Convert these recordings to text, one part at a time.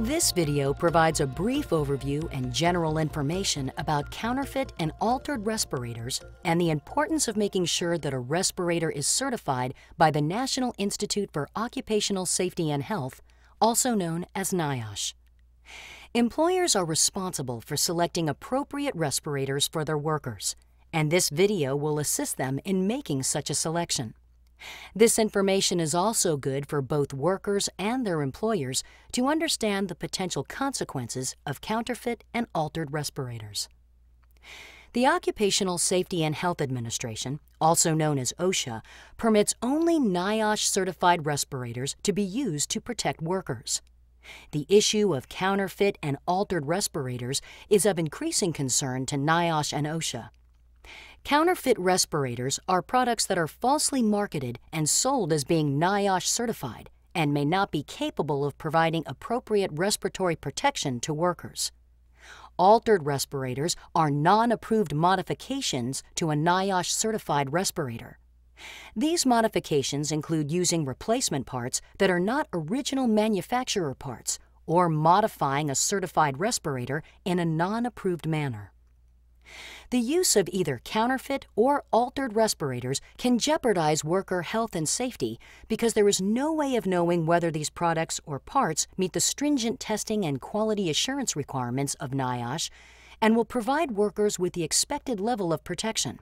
This video provides a brief overview and general information about counterfeit and altered respirators and the importance of making sure that a respirator is certified by the National Institute for Occupational Safety and Health, also known as NIOSH. Employers are responsible for selecting appropriate respirators for their workers, and this video will assist them in making such a selection. This information is also good for both workers and their employers to understand the potential consequences of counterfeit and altered respirators. The Occupational Safety and Health Administration, also known as OSHA, permits only NIOSH-certified respirators to be used to protect workers. The issue of counterfeit and altered respirators is of increasing concern to NIOSH and OSHA. Counterfeit respirators are products that are falsely marketed and sold as being NIOSH certified and may not be capable of providing appropriate respiratory protection to workers. Altered respirators are non-approved modifications to a NIOSH certified respirator. These modifications include using replacement parts that are not original manufacturer parts or modifying a certified respirator in a non-approved manner. The use of either counterfeit or altered respirators can jeopardize worker health and safety because there is no way of knowing whether these products or parts meet the stringent testing and quality assurance requirements of NIOSH and will provide workers with the expected level of protection.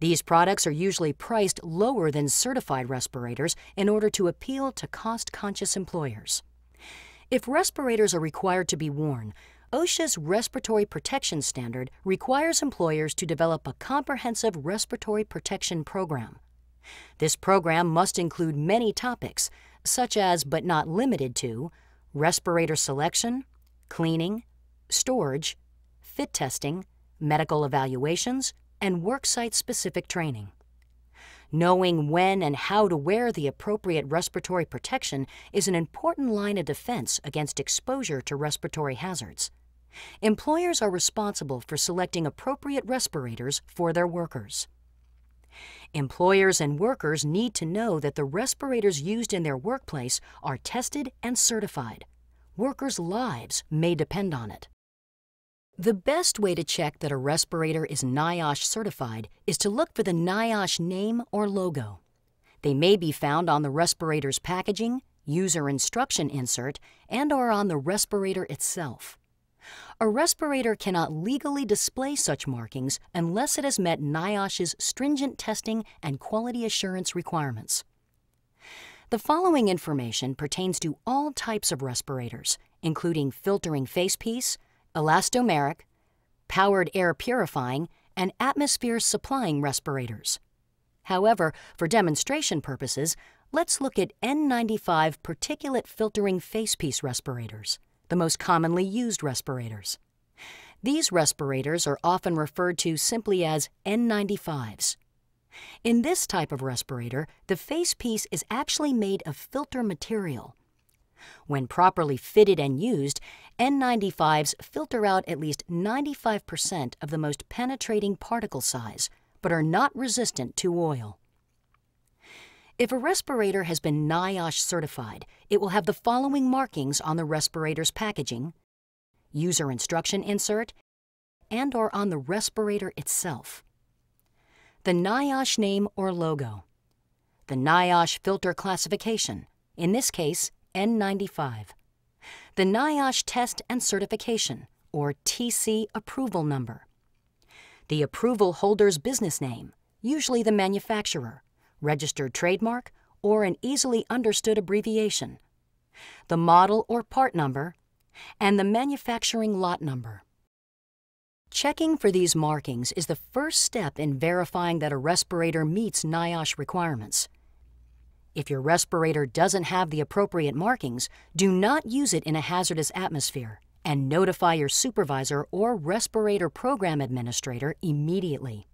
These products are usually priced lower than certified respirators in order to appeal to cost-conscious employers. If respirators are required to be worn, OSHA's Respiratory Protection Standard requires employers to develop a comprehensive respiratory protection program. This program must include many topics, such as but not limited to respirator selection, cleaning, storage, fit testing, medical evaluations, and worksite-specific training. Knowing when and how to wear the appropriate respiratory protection is an important line of defense against exposure to respiratory hazards. Employers are responsible for selecting appropriate respirators for their workers. Employers and workers need to know that the respirators used in their workplace are tested and certified. Workers' lives may depend on it. The best way to check that a respirator is NIOSH certified is to look for the NIOSH name or logo. They may be found on the respirator's packaging, user instruction insert, and/or on the respirator itself. A respirator cannot legally display such markings unless it has met NIOSH's stringent testing and quality assurance requirements. The following information pertains to all types of respirators, including filtering facepiece, elastomeric, powered air purifying, and atmosphere supplying respirators. However, for demonstration purposes, let's look at N95 particulate filtering facepiece respirators, the most commonly used respirators. These respirators are often referred to simply as N95s. In this type of respirator, the facepiece is actually made of filter material. When properly fitted and used, N95s filter out at least 95% of the most penetrating particle size, but are not resistant to oil. If a respirator has been NIOSH certified, it will have the following markings on the respirator's packaging, user instruction insert, and/or on the respirator itself. The NIOSH name or logo. The NIOSH filter classification, in this case, N95. The NIOSH Test and Certification, or TC approval number. The approval holder's business name, usually the manufacturer, registered trademark, or an easily understood abbreviation. The model or part number, and the manufacturing lot number. Checking for these markings is the first step in verifying that a respirator meets NIOSH requirements. If your respirator doesn't have the appropriate markings, do not use it in a hazardous atmosphere and notify your supervisor or respirator program administrator immediately.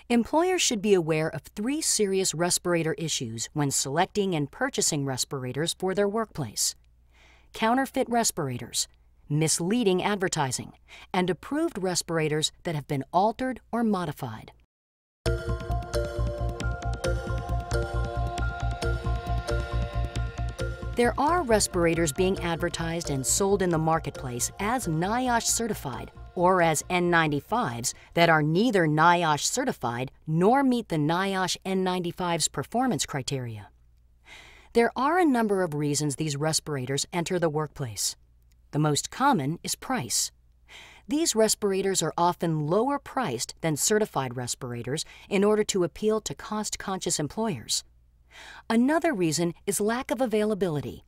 Employers should be aware of 3 serious respirator issues when selecting and purchasing respirators for their workplace: counterfeit respirators, misleading advertising, and approved respirators that have been altered or modified. There are respirators being advertised and sold in the marketplace as NIOSH certified or as N95s that are neither NIOSH certified nor meet the NIOSH N95's performance criteria. There are a number of reasons these respirators enter the workplace. The most common is price. These respirators are often lower priced than certified respirators in order to appeal to cost-conscious employers. Another reason is lack of availability.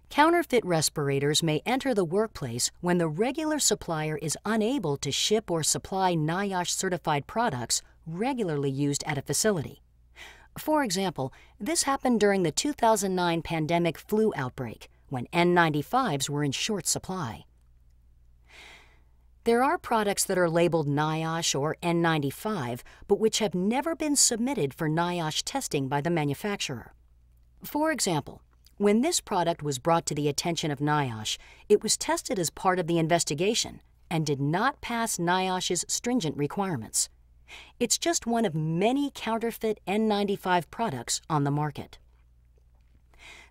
Counterfeit respirators may enter the workplace when the regular supplier is unable to ship or supply NIOSH certified products regularly used at a facility. For example, this happened during the 2009 pandemic flu outbreak, when N95s were in short supply. There are products that are labeled NIOSH or N95, but which have never been submitted for NIOSH testing by the manufacturer. For example, when this product was brought to the attention of NIOSH, it was tested as part of the investigation and did not pass NIOSH's stringent requirements. It's just one of many counterfeit N95 products on the market.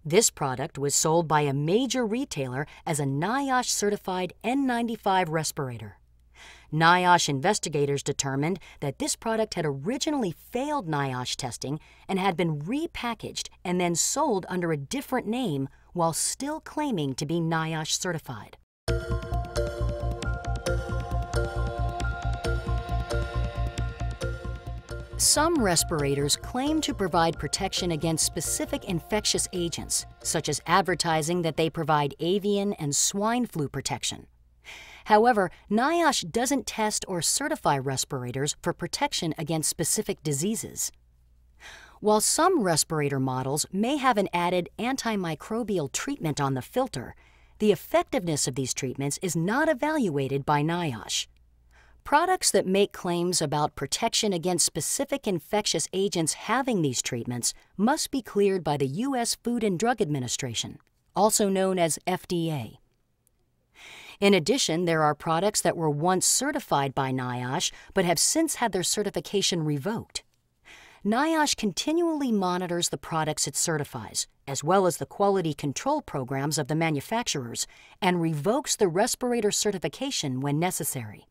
This product was sold by a major retailer as a NIOSH-certified N95 respirator. NIOSH investigators determined that this product had originally failed NIOSH testing and had been repackaged and then sold under a different name while still claiming to be NIOSH certified. Some respirators claim to provide protection against specific infectious agents, such as advertising that they provide avian and swine flu protection. However, NIOSH doesn't test or certify respirators for protection against specific diseases. While some respirator models may have an added antimicrobial treatment on the filter, the effectiveness of these treatments is not evaluated by NIOSH. Products that make claims about protection against specific infectious agents having these treatments must be cleared by the U.S. Food and Drug Administration, also known as FDA. In addition, there are products that were once certified by NIOSH but have since had their certification revoked. NIOSH continually monitors the products it certifies, as well as the quality control programs of the manufacturers, and revokes the respirator certification when necessary.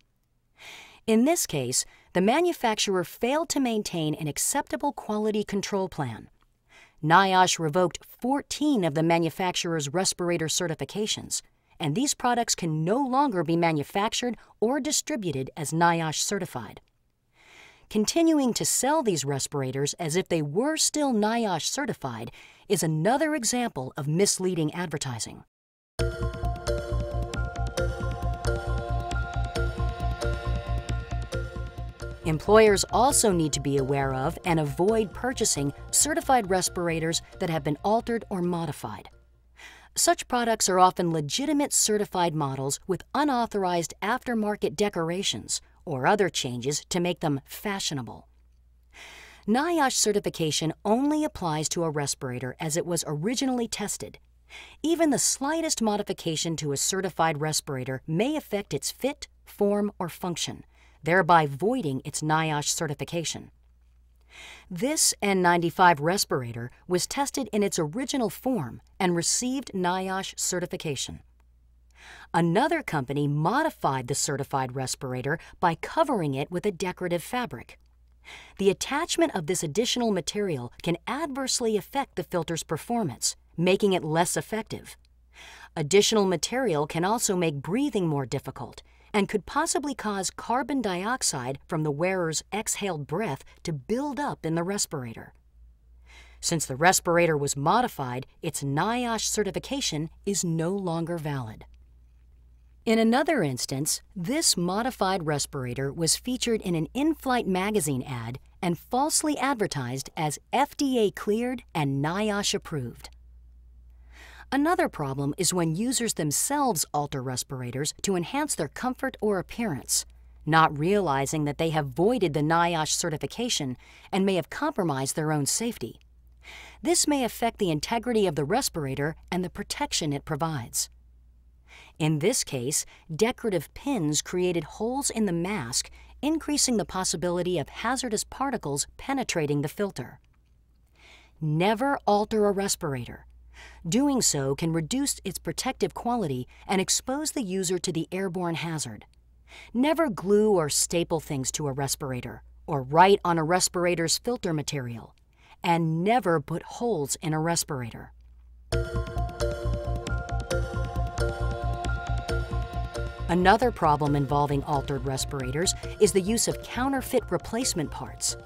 In this case, the manufacturer failed to maintain an acceptable quality control plan. NIOSH revoked 14 of the manufacturer's respirator certifications, and these products can no longer be manufactured or distributed as NIOSH certified. Continuing to sell these respirators as if they were still NIOSH certified is another example of misleading advertising. Employers also need to be aware of and avoid purchasing certified respirators that have been altered or modified. Such products are often legitimate certified models with unauthorized aftermarket decorations or other changes to make them fashionable. NIOSH certification only applies to a respirator as it was originally tested. Even the slightest modification to a certified respirator may affect its fit, form, or function, thereby voiding its NIOSH certification. This N95 respirator was tested in its original form and received NIOSH certification. Another company modified the certified respirator by covering it with a decorative fabric. The attachment of this additional material can adversely affect the filter's performance, making it less effective. Additional material can also make breathing more difficult and could possibly cause carbon dioxide from the wearer's exhaled breath to build up in the respirator. Since the respirator was modified, its NIOSH certification is no longer valid. In another instance, this modified respirator was featured in an in-flight magazine ad and falsely advertised as FDA cleared and NIOSH approved. Another problem is when users themselves alter respirators to enhance their comfort or appearance, not realizing that they have voided the NIOSH certification and may have compromised their own safety. This may affect the integrity of the respirator and the protection it provides. In this case, decorative pins created holes in the mask, increasing the possibility of hazardous particles penetrating the filter. Never alter a respirator. Doing so can reduce its protective quality and expose the user to the airborne hazard. Never glue or staple things to a respirator, or write on a respirator's filter material, and never put holes in a respirator. Another problem involving altered respirators is the use of counterfeit replacement parts.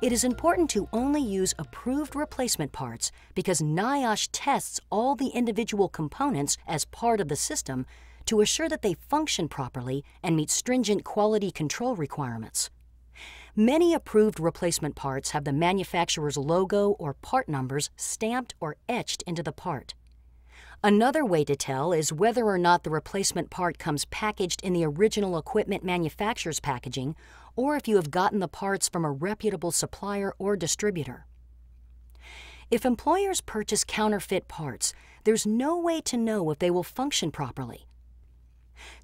It is important to only use approved replacement parts because NIOSH tests all the individual components as part of the system to assure that they function properly and meet stringent quality control requirements. Many approved replacement parts have the manufacturer's logo or part numbers stamped or etched into the part. Another way to tell is whether or not the replacement part comes packaged in the original equipment manufacturer's packaging, or if you have gotten the parts from a reputable supplier or distributor. If employers purchase counterfeit parts, there's no way to know if they will function properly.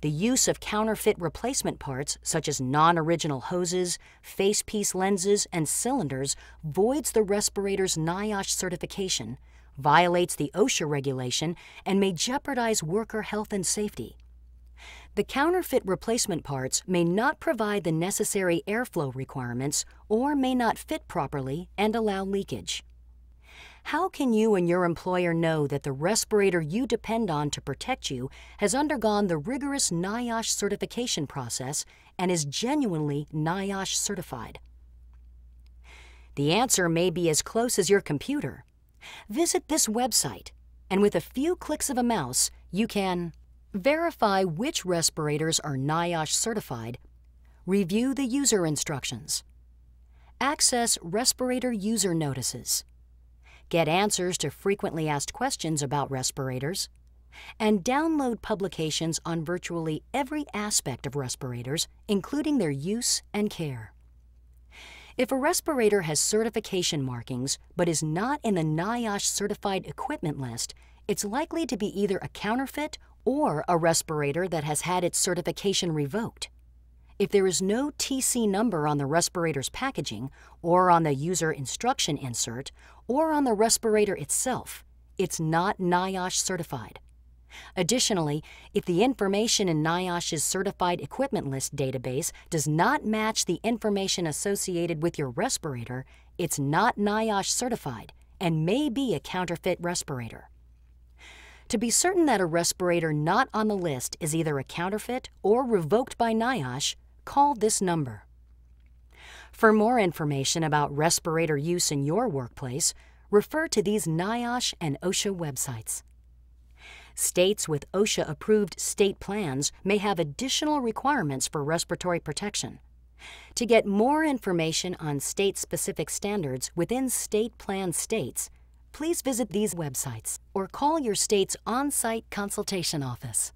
The use of counterfeit replacement parts, such as non-original hoses, facepiece lenses, and cylinders, voids the respirator's NIOSH certification, violates the OSHA regulation, and may jeopardize worker health and safety. The counterfeit replacement parts may not provide the necessary airflow requirements or may not fit properly and allow leakage. How can you and your employer know that the respirator you depend on to protect you has undergone the rigorous NIOSH certification process and is genuinely NIOSH certified? The answer may be as close as your computer. Visit this website, and with a few clicks of a mouse, you can verify which respirators are NIOSH certified, review the user instructions, access respirator user notices, get answers to frequently asked questions about respirators, and download publications on virtually every aspect of respirators, including their use and care. If a respirator has certification markings but is not in the NIOSH certified equipment list, it's likely to be either a counterfeit or a respirator that has had its certification revoked. If there is no TC number on the respirator's packaging, or on the user instruction insert, or on the respirator itself, it's not NIOSH certified. Additionally, if the information in NIOSH's Certified Equipment List database does not match the information associated with your respirator, it's not NIOSH certified and may be a counterfeit respirator. To be certain that a respirator not on the list is either a counterfeit or revoked by NIOSH, call this number. For more information about respirator use in your workplace, refer to these NIOSH and OSHA websites. States with OSHA-approved state plans may have additional requirements for respiratory protection. To get more information on state-specific standards within state plan states, please visit these websites or call your state's on-site consultation office.